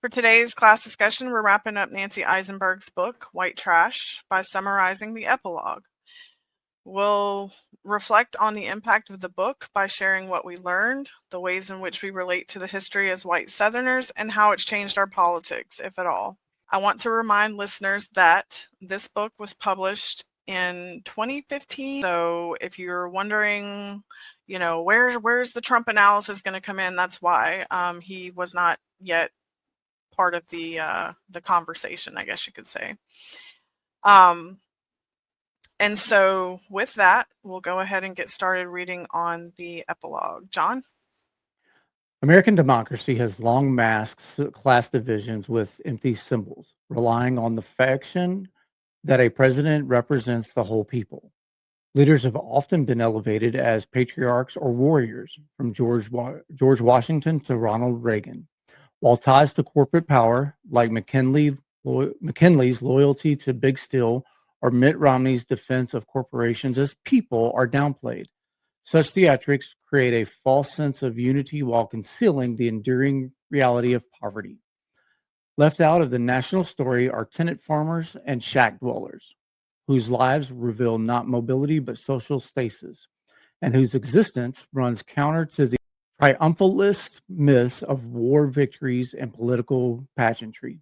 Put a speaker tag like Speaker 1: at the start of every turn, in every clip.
Speaker 1: For today's class discussion, we're wrapping up Nancy Isenberg's book, White Trash, by summarizing the epilogue. We'll reflect on the impact of the book by sharing what we learned, the ways in which we relate to the history as white Southerners, and how it's changed our politics, if at all. I want to remind listeners that this book was published in 2015. So if you're wondering, where's the Trump analysis going to come in, that's why. He was not yet part of the conversation, I guess you could say. And so with that, we'll go ahead and get started reading on the epilogue. John?
Speaker 2: American democracy has long masked class divisions with empty symbols, relying on the fiction that a president represents the whole people. Leaders have often been elevated as patriarchs or warriors, from George Washington to Ronald Reagan, while ties to corporate power, like McKinley's loyalty to Big Steel or Mitt Romney's defense of corporations as people, are downplayed. Such theatrics create a false sense of unity while concealing the enduring reality of poverty. Left out of the national story are tenant farmers and shack dwellers, whose lives reveal not mobility but social stasis, and whose existence runs counter to the triumphalist myths of war victories and political pageantry.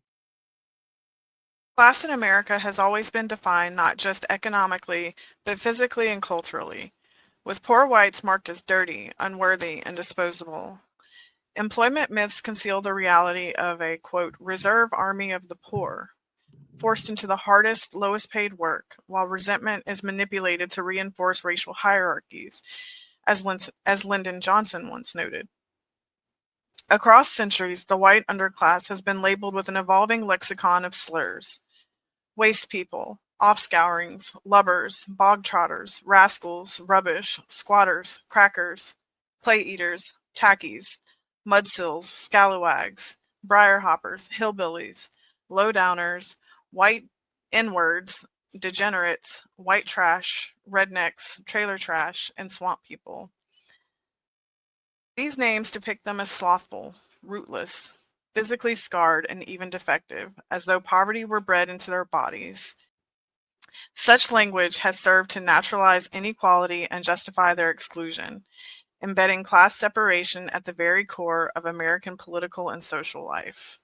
Speaker 1: Class in America has always been defined not just economically, but physically and culturally, with poor whites marked as dirty, unworthy, and disposable. Employment myths conceal the reality of a, quote, reserve army of the poor, forced into the hardest, lowest paid work, while resentment is manipulated to reinforce racial hierarchies, as Lyndon Johnson once noted. Across centuries, the white underclass has been labeled with an evolving lexicon of slurs. Waste people, offscourings, lubbers, bog trotters, rascals, rubbish, squatters, crackers, clay eaters, tackies, mudsills, scalawags, briar hoppers, hillbillies, lowdowners, white N-words, degenerates, white trash, rednecks, trailer trash, and swamp people. These names depict them as slothful, rootless, physically scarred, and even defective, as though poverty were bred into their bodies. Such language has served to naturalize inequality and justify their exclusion, embedding class separation at the very core of American political and social life.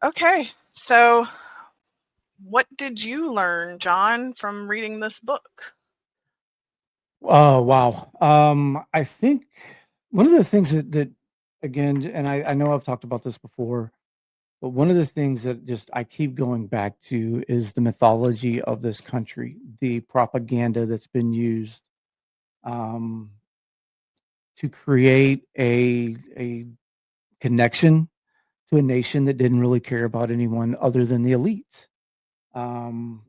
Speaker 1: Okay, so what did you learn, John, from reading this book?
Speaker 2: Oh, wow. I think one of the things that again, and I know I've talked about this before, but one of the things that just I keep going back to is the mythology of this country, the propaganda that's been used um, to create a connection to a nation that didn't really care about anyone other than the elites. Um,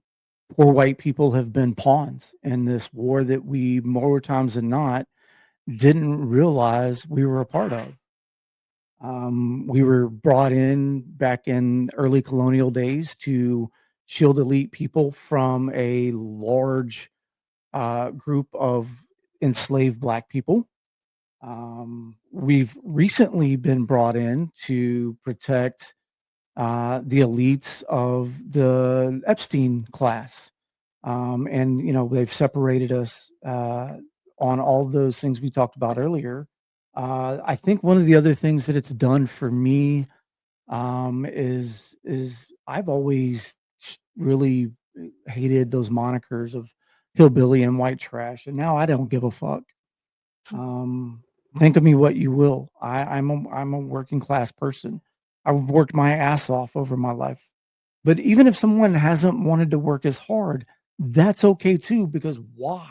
Speaker 2: Poor white people have been pawns in this war that we, more times than not, didn't realize we were a part of. We were brought in back in early colonial days to shield elite people from a large group of enslaved Black people. We've recently been brought in to protect the elites of the Epstein class. And they've separated us on all those things we talked about earlier. I think one of the other things that it's done for me is I've always really hated those monikers of hillbilly and white trash, and now I don't give a fuck. Think of me what you will. I'm a working class person. I've worked my ass off over my life. But even if someone hasn't wanted to work as hard, that's okay too, because why?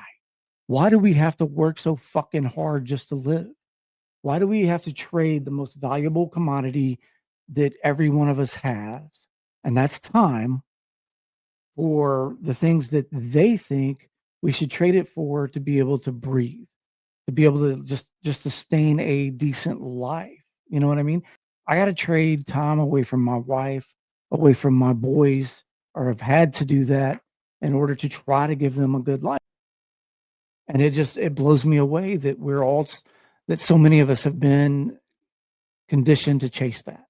Speaker 2: Why do we have to work so fucking hard just to live? Why do we have to trade the most valuable commodity that every one of us has, and that's time, for the things that they think we should trade it for to be able to breathe, to be able to just sustain a decent life? You know what I mean? I got to trade time away from my wife, away from my boys, or have had to do that in order to try to give them a good life. And it blows me away that that so many of us have been conditioned to chase that.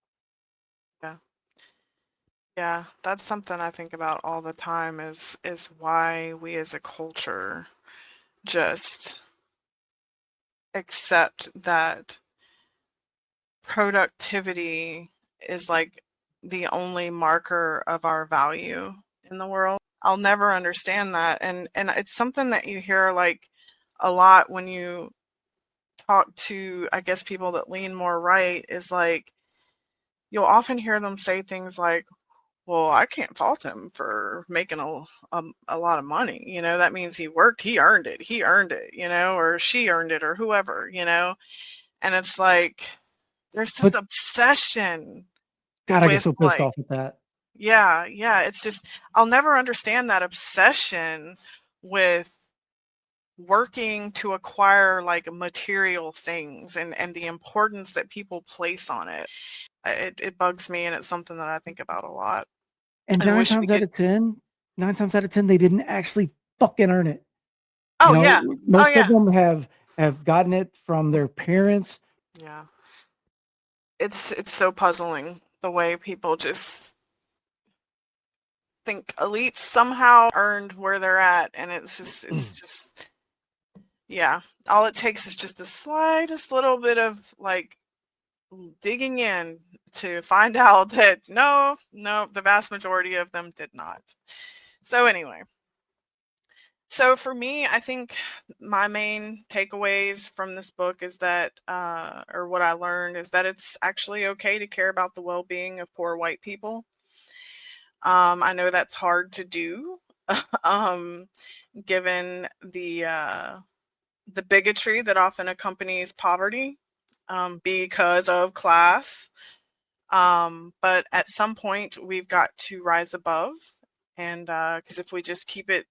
Speaker 1: Yeah. Yeah, that's something I think about all the time is why we as a culture just accept that productivity is like the only marker of our value in the world. I'll never understand that, and it's something that you hear like a lot when you talk to, I guess, people that lean more right, is like you'll often hear them say things like, well, I can't fault him for making a lot of money. That means he worked, he earned it, or she earned it, or whoever, and it's like there's this
Speaker 2: But
Speaker 1: obsession
Speaker 2: God, I get
Speaker 1: with
Speaker 2: so pissed
Speaker 1: like,
Speaker 2: off at that.
Speaker 1: yeah, it's just, I'll never understand that obsession with working to acquire like material things and the importance that people place on it. It bugs me, and it's something that I think about a lot
Speaker 2: And
Speaker 1: and wish we could.
Speaker 2: 9 times out of 10, they didn't actually fucking earn it.
Speaker 1: Oh yeah. Oh
Speaker 2: Most of
Speaker 1: yeah.
Speaker 2: them have gotten it from their parents.
Speaker 1: Yeah. It's so puzzling the way people just think elites somehow earned where they're at, and it's just yeah. All it takes is just the slightest little bit of like digging in to find out that no, the vast majority of them did not. So anyway, so for me, I think my main takeaways from this book is that, or what I learned is that it's actually okay to care about the well-being of poor white people. I know that's hard to do, um, given the bigotry that often accompanies poverty, because of class. But at some point, we've got to rise above, and because if we just keep it,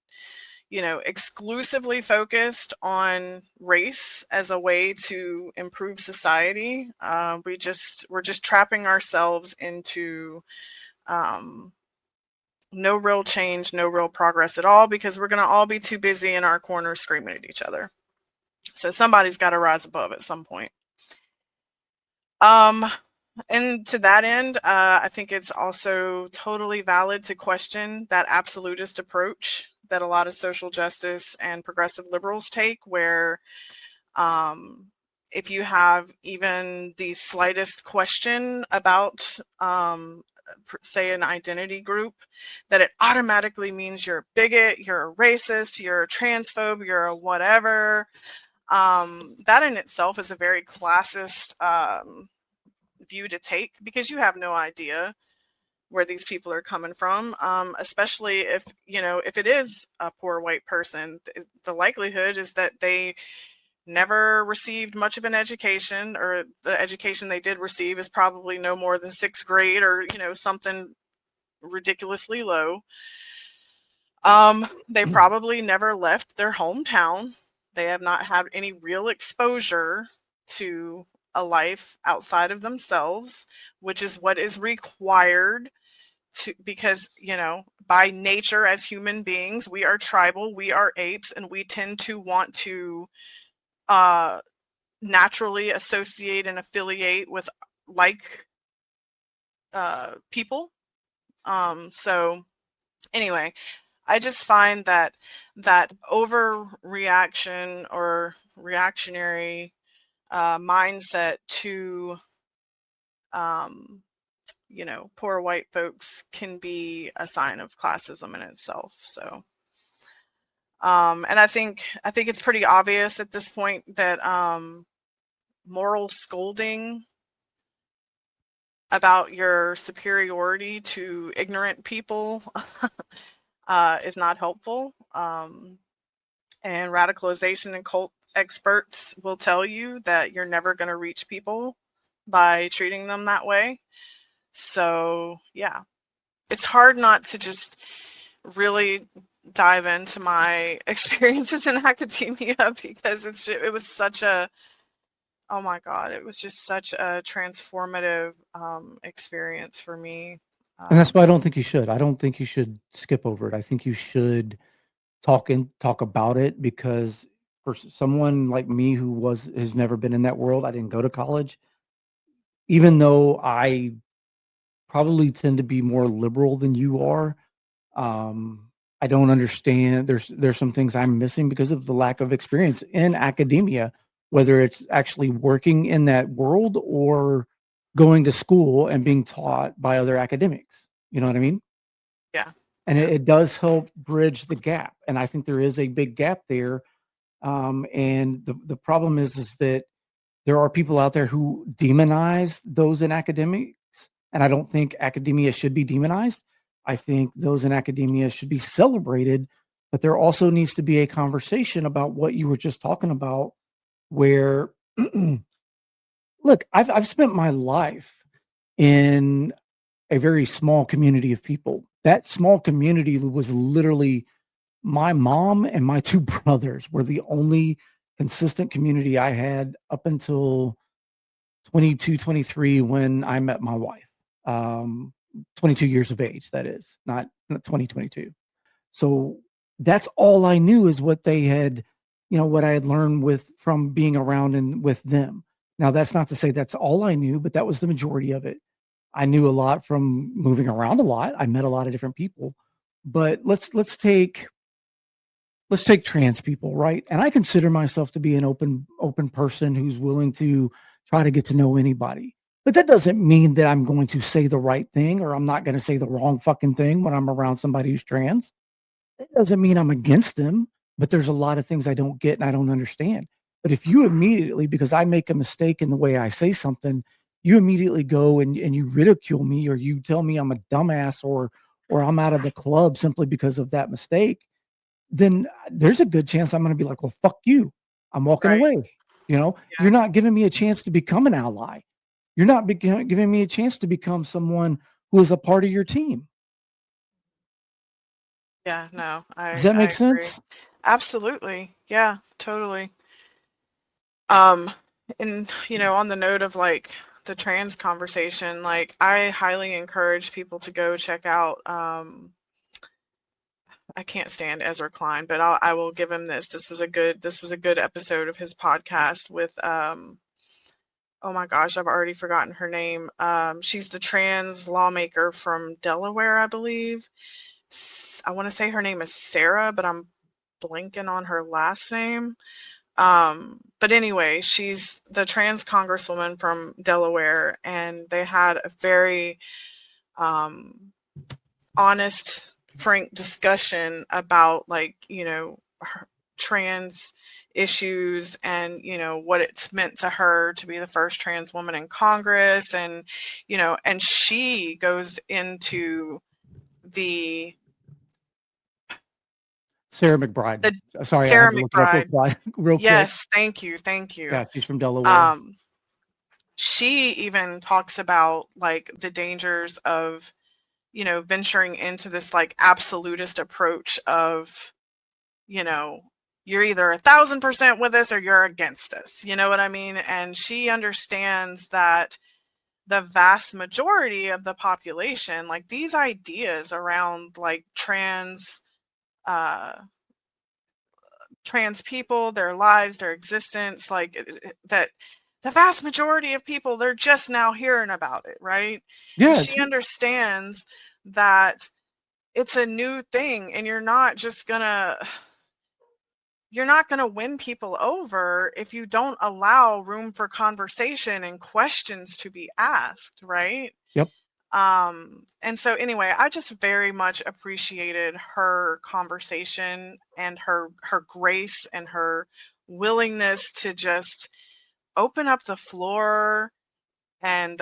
Speaker 1: exclusively focused on race as a way to improve society, we're just trapping ourselves into um, no real change, no real progress at all, because we're going to all be too busy in our corners screaming at each other. So somebody's got to rise above at some point. And to that end, I think it's also totally valid to question that absolutist approach that a lot of social justice and progressive liberals take, where if you have even the slightest question about, say, an identity group, that it automatically means you're a bigot, you're a racist, you're a transphobe, you're a whatever. That in itself is a very classist view to take, because you have no idea where these people are coming from, especially if it is a poor white person. The likelihood is that they never received much of an education, or the education they did receive is probably no more than sixth grade, or something ridiculously low. They probably never left their hometown. They have not had any real exposure to a life outside of themselves, which is what is required to, because, by nature as human beings, we are tribal, we are apes, and we tend to want to naturally associate and affiliate with like people. So anyway, I just find that overreaction or reactionary mindset to poor white folks can be a sign of classism in itself. So and I think it's pretty obvious at this point that moral scolding about your superiority to ignorant people is not helpful. And radicalization and cult experts will tell you that you're never going to reach people by treating them that way. So, yeah, it's hard not to just really dive into my experiences in academia, because it was such a, oh my God, it was just such a transformative experience for me.
Speaker 2: And that's why I don't think you should. I don't think you should skip over it. I think you should talk about it, because for someone like me who has never been in that world, I didn't go to college. even though I probably tend to be more liberal than you are, I don't understand. There's some things I'm missing because of the lack of experience in academia, whether it's actually working in that world or going to school and being taught by other academics. You know what I mean?
Speaker 1: Yeah.
Speaker 2: And
Speaker 1: Yeah.
Speaker 2: it does help bridge the gap. And I think there is a big gap there. And the problem is that there are people out there who demonize those in academics, and I don't think academia should be demonized. I think those in academia should be celebrated, but there also needs to be a conversation about what you were just talking about, where look, I've spent my life in a very small community of people. That small community was literally my mom and my two brothers were the only consistent community I had up until 22, 23 when I met my wife. 22 years of age, that is, not 2022. So that's all I knew is what they had, what I had learned from being around and with them. Now, that's not to say that's all I knew, but that was the majority of it. I knew a lot from moving around a lot. I met a lot of different people. But let's take trans people, right? And I consider myself to be an open person who's willing to try to get to know anybody. But that doesn't mean that I'm going to say the right thing or I'm not going to say the wrong fucking thing when I'm around somebody who's trans. It doesn't mean I'm against them, but there's a lot of things I don't get and I don't understand. But if you immediately, because I make a mistake in the way I say something, you immediately go and you ridicule me or you tell me I'm a dumbass or I'm out of the club simply because of that mistake, then there's a good chance I'm going to be like, well, fuck you. I'm walking
Speaker 1: Right.
Speaker 2: away. You're
Speaker 1: Yeah.
Speaker 2: not giving me a chance to become an ally. You're not giving me a chance to become someone who is a part of your team.
Speaker 1: Yeah. No,
Speaker 2: Does that
Speaker 1: I
Speaker 2: make
Speaker 1: agree.
Speaker 2: sense?
Speaker 1: Absolutely. Yeah, totally. Um, and on the note of like the trans conversation, like I highly encourage people to go check out I can't stand Ezra Klein, but I will give him this. This was a good episode of his podcast with oh my gosh, I've already forgotten her name. She's the trans lawmaker from Delaware, I believe. I want to say her name is Sarah, but I'm blanking on her last name. But anyway, she's the trans congresswoman from Delaware, and they had a very um, honest, frank discussion about trans issues and what it's meant to her to be the first trans woman in Congress, and she goes into the
Speaker 2: Sarah McBride.
Speaker 1: the
Speaker 2: Sorry, I had
Speaker 1: Sarah
Speaker 2: to look it up real
Speaker 1: McBride.
Speaker 2: quick. Real quick.
Speaker 1: Yes, thank you.
Speaker 2: Yeah, she's from Delaware.
Speaker 1: Um, she even talks about like the dangers of venturing into this like absolutist approach of you know you're either 1,000% with us or you're against us, you know what I mean? And she understands that the vast majority of the population, like these ideas around like uh trans people, their lives, their existence, like that the vast majority of people, they're just now hearing about it, right? And
Speaker 2: Yeah,
Speaker 1: she understands that it's a new thing and you're not going to win people over if you don't allow room for conversation and questions to be asked, right?
Speaker 2: yep.
Speaker 1: And so anyway, I just very much appreciated her conversation and her grace and her willingness to just open up the floor and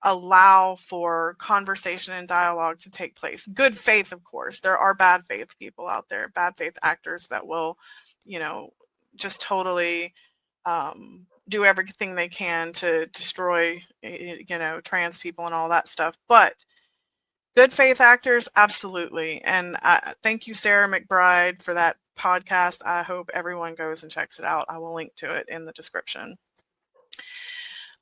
Speaker 1: allow for conversation and dialogue to take place. Good faith, of course. There are bad faith people out there, bad faith actors that will, you know, just totally do everything they can to destroy, trans people and all that stuff. But good faith actors, absolutely. And thank you, Sarah McBride, for that podcast. I hope everyone goes and checks it out. I will link to it in the description.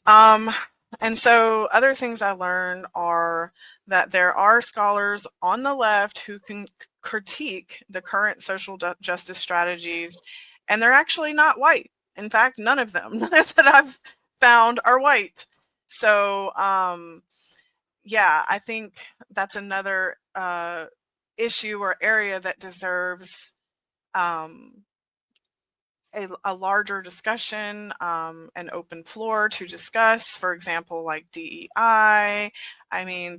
Speaker 1: Um, and so other things I learned are that there are scholars on the left who can critique the current social justice strategies, and they're actually not white. In fact, none of them that I've found are white. So, yeah, I think that's another issue or area that deserves um, a larger discussion, an open floor to discuss, for example, like DEI. I mean,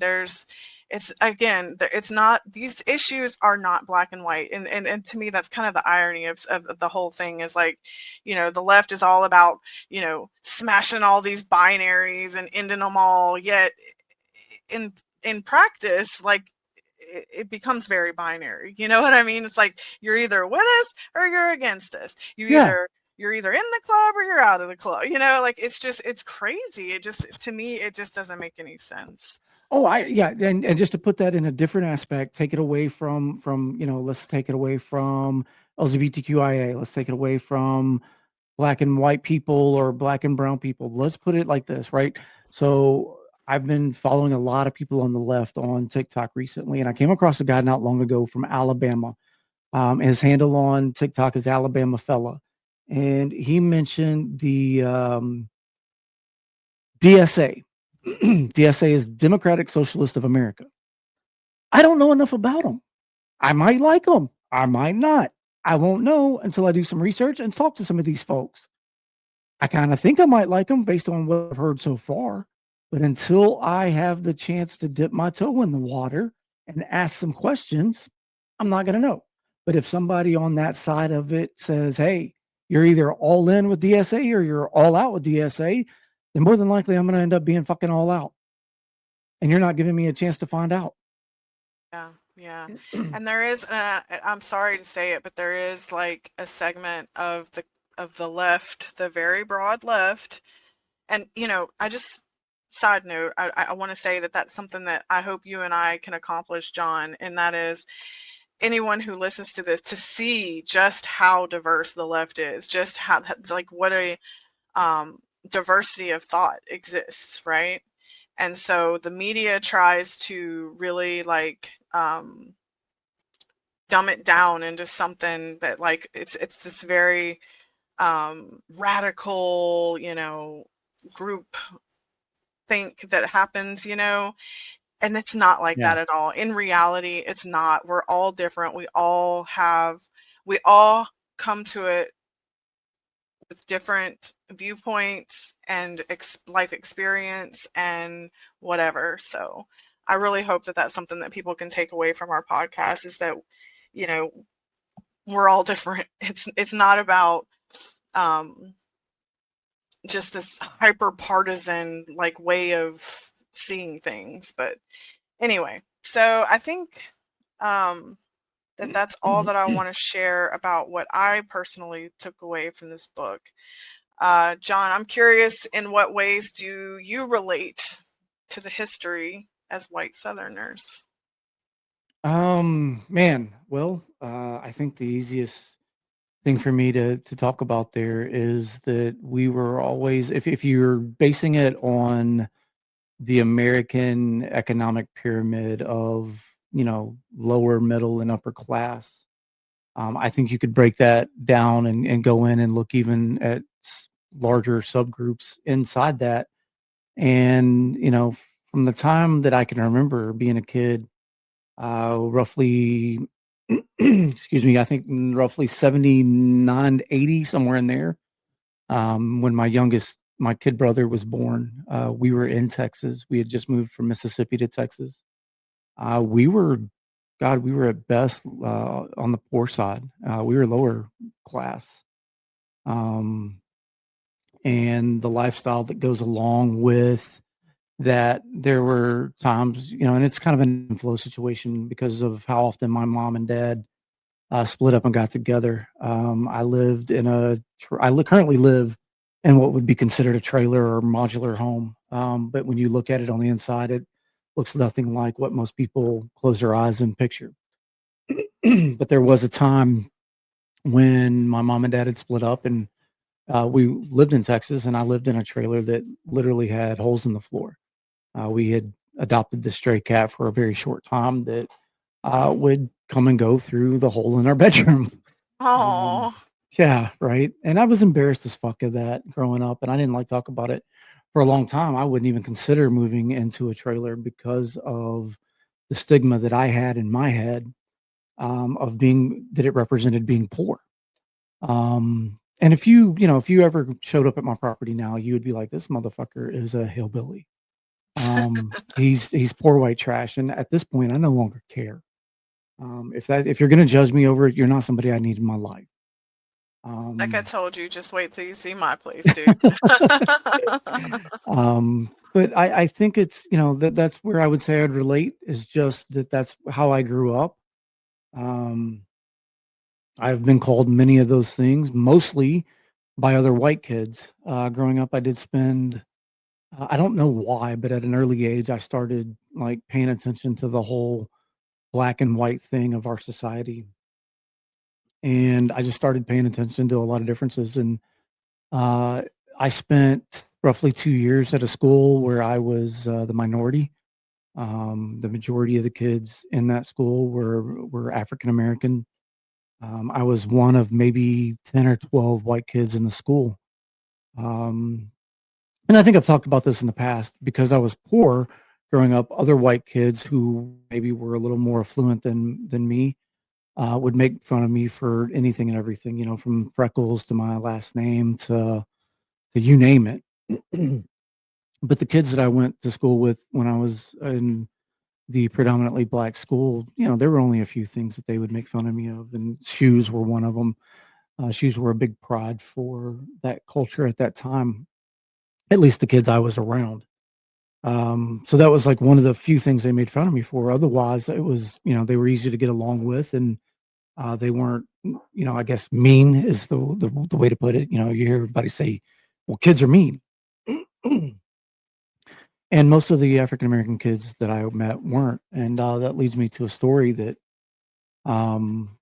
Speaker 1: it's again, it's not, these issues are not black and white. And to me, that's kind of the irony of the whole thing is like, the left is all about, smashing all these binaries and ending them all. Yet in practice, like, it becomes very binary. You know what I mean? It's like you're either with us or you're against us.
Speaker 2: Yeah.
Speaker 1: You're either in the club or you're out of the club. Like it's crazy. It just, to me, it just doesn't make any sense.
Speaker 2: Oh, yeah, and just to put that in a different aspect, take it away from let's take it away from LGBTQIA. Let's take it away from black and white people or black and brown people. Let's put it like this, right? So I've been following a lot of people on the left on TikTok recently, and I came across a guy not long ago from Alabama. His handle on TikTok is Alabama Fella, and he mentioned the DSA. DSA is Democratic Socialist of America. I don't know enough about them. I might like them. I might not. I won't know until I do some research and talk to some of these folks. I kind of think I might like them based on what I've heard so far. But until I have the chance to dip my toe in the water and ask some questions, I'm not going to know. But if somebody on that side of it says, hey, you're either all in with DSA or you're all out with DSA, then more than likely I'm going to end up being fucking all out. And you're not giving me a chance to find out.
Speaker 1: Yeah, yeah. And there is, I'm sorry to say it, but there is like a segment of the left, the very broad left. And I just, side note, I want to say that that's something that I hope you and I can accomplish, John, and that is anyone who listens to this to see just how diverse the left is, just how, like, what a diversity of thought exists, right? And so the media tries to really like dumb it down into something that, like, it's this very radical, group think that happens, and it's not like
Speaker 2: Yeah.
Speaker 1: that at all. In reality, it's not. We're all different. We all come to it with different viewpoints and life experience and whatever. So I really hope that that's something that people can take away from our podcast, is that, you know, we're all different. It's not about just this hyper partisan like way of seeing things. But anyway, so I think that's all that I want to share about what I personally took away from this book. John, I'm curious, in what ways do you relate to the history as white Southerners?
Speaker 2: Man, well, I think the easiest thing for me to talk about there is that we were always, if you're basing it on the American economic pyramid of, lower, middle, and upper class, I think you could break that down and go in and look even at larger subgroups inside that. And, from the time that I can remember being a kid, roughly, excuse me, I think roughly 79 to 80, somewhere in there. When my kid brother was born, we were in Texas. We had just moved from Mississippi to Texas. We were, God, we were at best on the poor side. We were lower class. Um, and the lifestyle that goes along with that, there were times, and it's kind of an inflow situation because of how often my mom and dad split up and got together. I lived in currently live in what would be considered a trailer or modular home. But when you look at it on the inside, it looks nothing like what most people close their eyes and picture. But there was a time when my mom and dad had split up, and we lived in Texas, and I lived in a trailer that literally had holes in the floor. We had adopted this stray cat for a very short time that would come and go through the hole in our bedroom. Um,
Speaker 1: Oh,
Speaker 2: yeah, right. And I was embarrassed as fuck of that growing up, and I didn't like talk about it. for a long time, I wouldn't even consider moving into a trailer because of the stigma that I had in my head, of being that it represented being poor. And if if you ever showed up at my property now, you would be like, this motherfucker is a hillbilly. He's poor white trash. And at this point, I no longer care. If you're going to judge me over it, you're not somebody I need in my life.
Speaker 1: Like I
Speaker 2: Um,
Speaker 1: told you, just wait till you see my place, dude.
Speaker 2: but I think it's, that's where I would say I'd relate, is just that that's how I grew up. Um, I've been called many of those things, mostly by other white kids. Growing up, I did spend, I don't know why, but at an early age, I started like paying attention to the whole black and white thing of our society. And I just started paying attention to a lot of differences. And uh, I spent roughly 2 years at a school where I was the minority. The majority of the kids in that school were African American. I was one of maybe 10 or 12 white kids in the school. Um, and I think I've talked about this in the past. Because I was poor growing up, other white kids who maybe were a little more affluent than me would make fun of me for anything and everything, from freckles to my last name to you name it. But the kids that I went to school with when I was in the predominantly black school, there were only a few things that they would make fun of me of, and shoes were one of them. Shoes were a big pride for that culture at that time, at least the kids I was around. So that was like one of the few things they made fun of me for. Otherwise, it was, they were easy to get along with, and they weren't, I guess mean is the way to put it. You hear everybody say, "Well, kids are mean," and most of the African American kids that I met weren't. And that leads me to a story that um,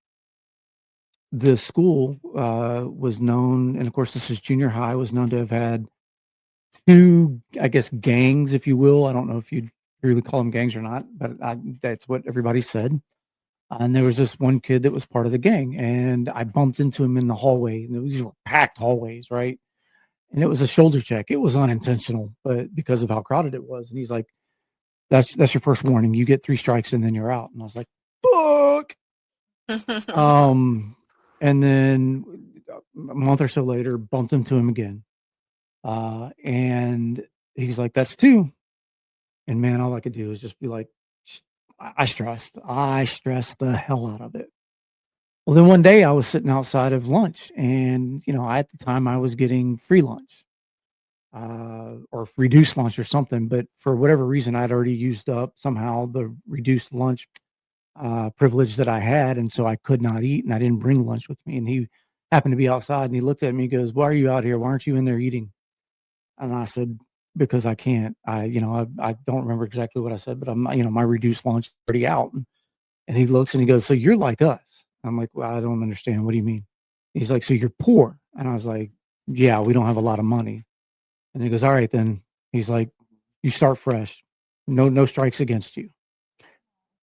Speaker 2: the school was known, and of course, this is junior high, was known to have had two, I guess, gangs, if you will. I don't know if you'd really call them gangs or not, but that's what everybody said. And there was this one kid that was part of the gang, and I bumped into him in the hallway. And these were packed hallways, right? And it was a shoulder check. It was unintentional, but because of how crowded it was. And he's like, "That's your first warning. You get 3 strikes, and then you're out." And I was like, "Fuck." Um, and then a month or so later, bumped into him again. And he's like, "That's two." And man, all I could do is just be like, I stressed the hell out of it. Well, then one day I was sitting outside of lunch, and at the time I was getting free lunch, or reduced lunch or something. But for whatever reason, I'd already used up somehow the reduced lunch privilege that I had, and so I could not eat, and I didn't bring lunch with me. And he happened to be outside, and he looked at me and goes, "Why are you out here? Why aren't you in there eating?" And I said, "Because I can't. I don't remember exactly what I said, but my reduced lunch is already out." And he looks and he goes, "So you're like us?" I'm like, "Well, I don't understand. What do you mean?" He's like, "So you're poor?" And I was like, "Yeah, we don't have a lot of money." And he goes, "All right, then." He's like, "You start fresh. No strikes against you."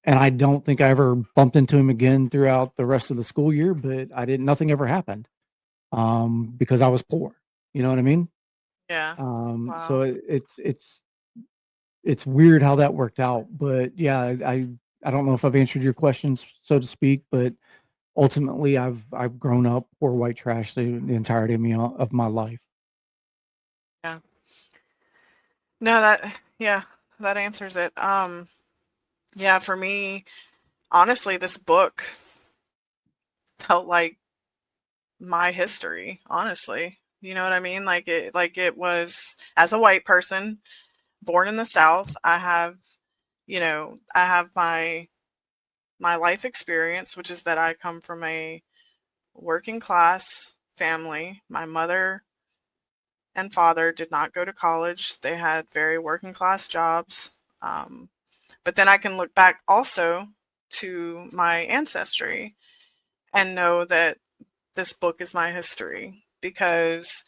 Speaker 2: And I don't think I ever bumped into him again throughout the rest of the school year, but nothing ever happened, because I was poor. You know what I mean?
Speaker 1: Yeah.
Speaker 2: So
Speaker 1: Wow.
Speaker 2: it's weird how that worked out. But yeah, I don't know if I've answered your questions, so to speak, but ultimately I've grown up poor white trash the entirety of my life.
Speaker 1: Yeah. No, yeah, that answers it. Yeah, for me, honestly, this book felt like my history, honestly. You know what I mean? Like it was, as a white person born in the South, I have my life experience, which is that I come from a working class family. My mother and father did not go to college. They had very working class jobs. Um, but then I can look back also to my ancestry and know that this book is my history because,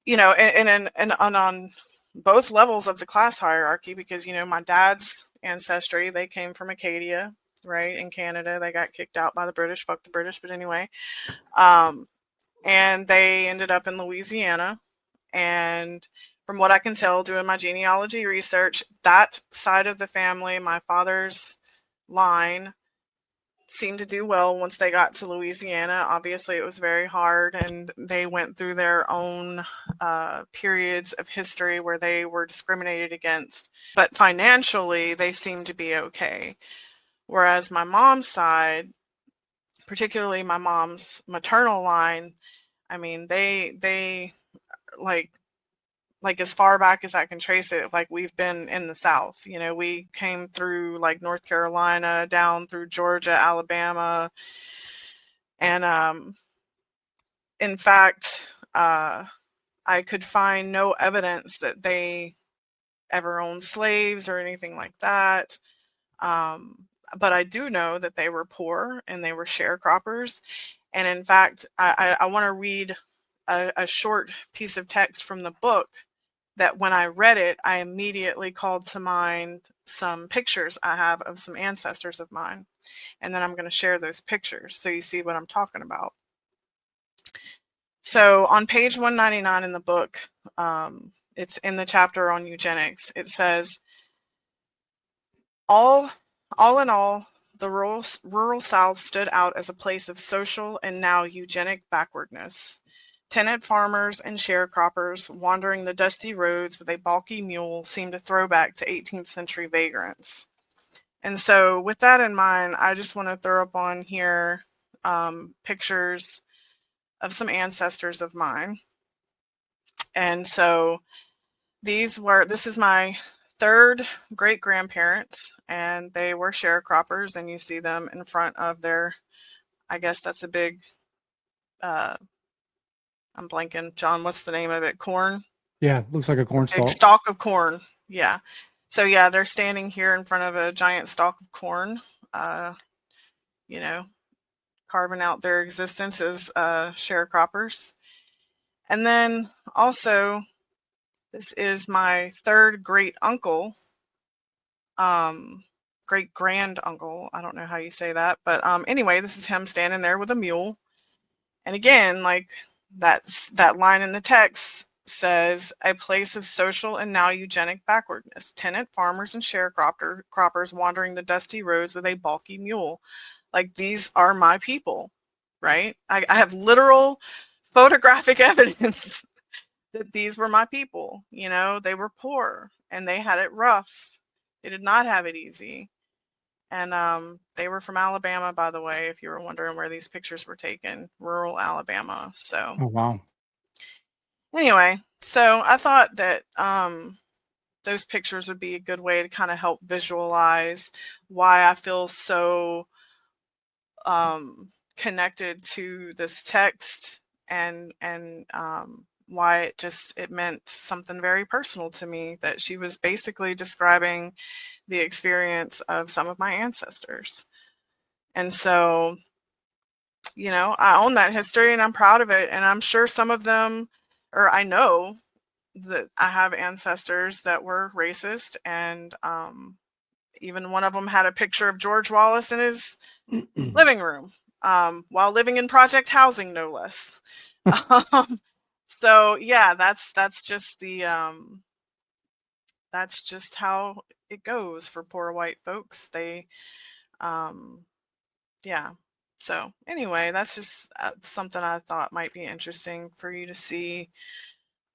Speaker 1: and on both levels of the class hierarchy, because, my dad's ancestry, they came from Acadia, right, in Canada. They got kicked out by the British, fuck the British, but anyway. Um, and they ended up in Louisiana. And from what I can tell doing my genealogy research, that side of the family, my father's line, seemed to do well once they got to Louisiana. Obviously, it was very hard, and they went through their own periods of history where they were discriminated against. But financially, they seemed to be okay. Whereas my mom's side, particularly my mom's maternal line, I mean, they like as far back as I can trace it, like we've been in the South. You know, we came through like North Carolina, down through Georgia, Alabama, and in fact, I could find no evidence that they ever owned slaves or anything like that. But I do know that they were poor and they were sharecroppers. And in fact, I want to read a short piece of text from the book that when I read it, I immediately called to mind some pictures I have of some ancestors of mine. And then I'm going to share those pictures so you see what I'm talking about. So on page 199 in the book, it's in the chapter on eugenics. It says, all in all, the rural South stood out as a place of social and now eugenic backwardness. Tenant farmers and sharecroppers wandering the dusty roads with a balky mule seemed a throwback to 18th century vagrants. And so with that in mind, I just want to throw up on here pictures of some ancestors of mine. And so this is my third great grandparents, and they were sharecroppers, and you see them in front of their, I guess that's a big, I'm blanking. John, what's the name of it? Corn?
Speaker 2: Yeah, looks like a corn
Speaker 1: Big
Speaker 2: stalk.
Speaker 1: stalk of corn. Yeah. So yeah, they're standing here in front of a giant stalk of corn, you know, carving out their existence as sharecroppers. And then also, this is my third great uncle, great grand uncle. I don't know how you say that, but anyway, this is him standing there with a mule. And again, like that line in the text says, a place of social and now eugenic backwardness. Tenant farmers and sharecroppers wandering the dusty roads with a balky mule. Like, these are my people, right? I have literal photographic evidence that these were my people. You know, they were poor and they had it rough. They did not have it easy. And they were from Alabama, by the way, if you were wondering where these pictures were taken, rural Alabama. So,
Speaker 2: Oh, wow.
Speaker 1: anyway, so I thought that those pictures would be a good way to kind of help visualize why I feel so connected to this text, and why it meant something very personal to me, that she was basically describing the experience of some of my ancestors. And so, you know, I own that history and I'm proud of it. And I'm sure some of them, or I know that I have ancestors that were racist, and even one of them had a picture of George Wallace in his living room, while living in project housing, no less. So yeah, that's just that's just how it goes for poor white folks. They, yeah. So anyway, that's just something I thought might be interesting for you to see.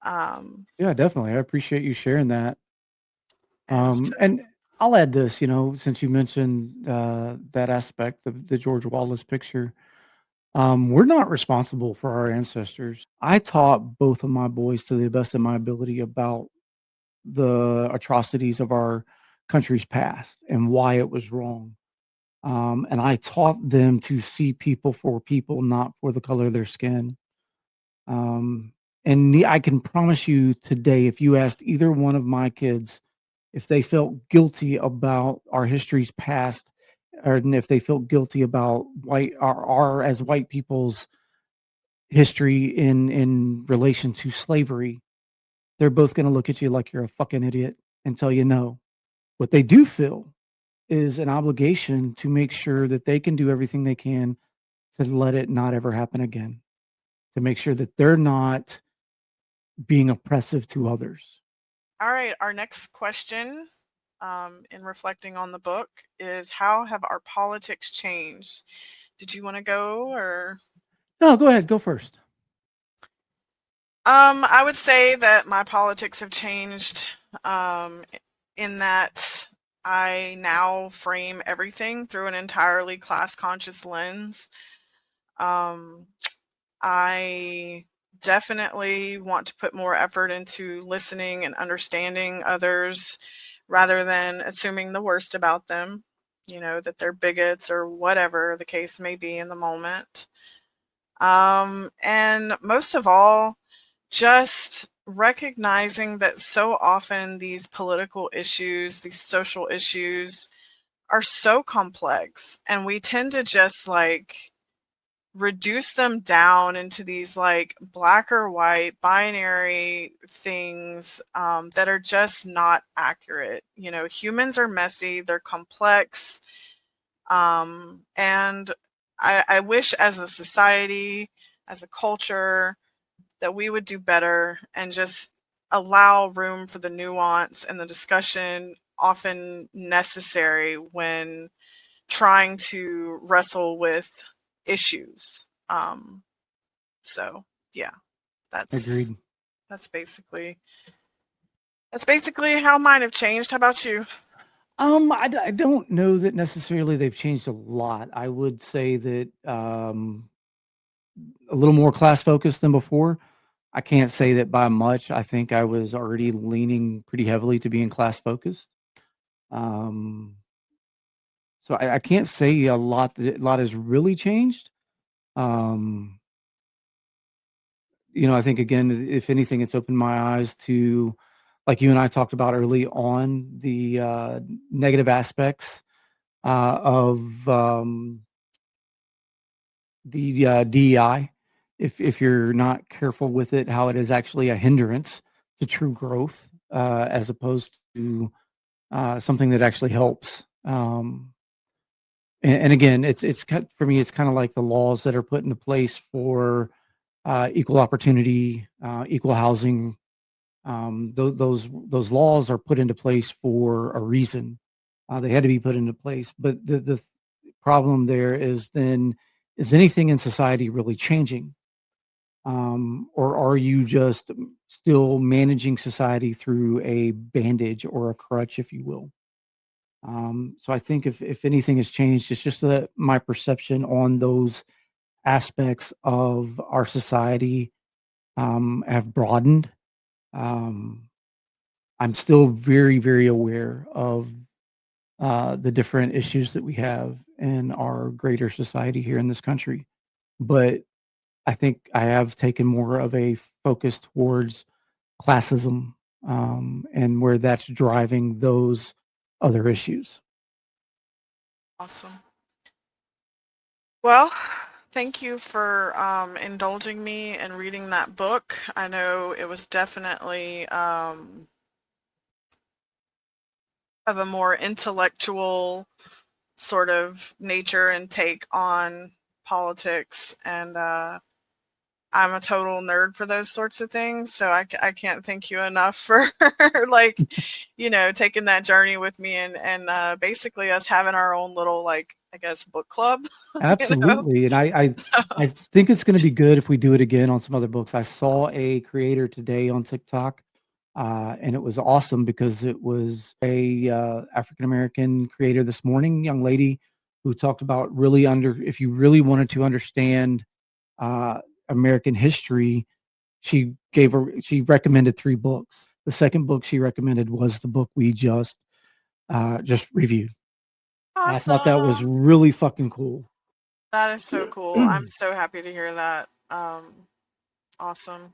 Speaker 2: Yeah, definitely. I appreciate you sharing that.
Speaker 1: As to,
Speaker 2: And I'll add this, since you mentioned that aspect of the George Wallace picture, we're not responsible for our ancestors. I taught both of my boys to the best of my ability about the atrocities of our country's past and why it was wrong. And I taught them to see people for people, not for the color of their skin. And I can promise you today, if you asked either one of my kids if they felt guilty about our history's past, or if they felt guilty about our as white people's history in relation to slavery, they're both going to look at you like you're a fucking idiot and tell you no. What they do feel is an obligation to make sure that they can do everything they can to let it not ever happen again, to make sure that they're not being oppressive to others.
Speaker 1: All right, our next question, in reflecting on the book, is how have our politics changed? Did you want to go or?
Speaker 2: No, go ahead. Go first.
Speaker 1: I would say that my politics have changed, in that I now frame everything through an entirely class-conscious lens. Um, I definitely want to put more effort into listening and understanding others rather than assuming the worst about them, that they're bigots or whatever the case may be in the moment. And most of all, just recognizing that so often these political issues, these social issues are so complex, and we tend to just like reduce them down into these like black or white binary things, that are just not accurate. Humans are messy, they're complex, and I wish as a society, as a culture, that we would do better and just allow room for the nuance and the discussion often necessary when trying to wrestle with issues. So yeah, that's
Speaker 2: Agreed.
Speaker 1: that's basically that's basically how mine have changed. How about you?
Speaker 2: I don't know that necessarily they've changed a lot. I would say that a little more class focused than before. I can't say that by much. I think I was already leaning pretty heavily to being class focused. Um, so I can't say a lot has really changed. Um, I think again, if anything, it's opened my eyes to, like you and I talked about early on, the negative aspects of the DEI. If you're not careful with it, how it is actually a hindrance to true growth, as opposed to something that actually helps. And again, for me, it's kind of like the laws that are put into place for equal opportunity, equal housing. Those laws are put into place for a reason. They had to be put into place, but the problem there is then, is anything in society really changing? Or are you just still managing society through a bandage or a crutch, if you will? So I think if anything has changed, it's just that my perception on those aspects of our society have broadened. Um, I'm still very, very aware of the different issues that we have in our greater society here in this country, but I think I have taken more of a focus towards classism, and where that's driving those other issues.
Speaker 1: Awesome. Well, thank you for indulging me and reading that book. I know it was definitely of a more intellectual sort of nature and take on politics, and I'm a total nerd for those sorts of things, so I can't thank you enough for like, taking that journey with me, and basically us having our own little, like, I guess, book club. you know.
Speaker 2: Absolutely, and I think it's going to be good if we do it again on some other books. I saw a creator today on TikTok, and it was awesome because it was a African American creator this morning, young lady, who talked about if you really wanted to understand uh, American history, she recommended 3 books. The second book she recommended was the book we just reviewed. I thought that was
Speaker 1: Awesome.
Speaker 2: really fucking cool.
Speaker 1: That is so cool. I'm so happy to hear that. Awesome.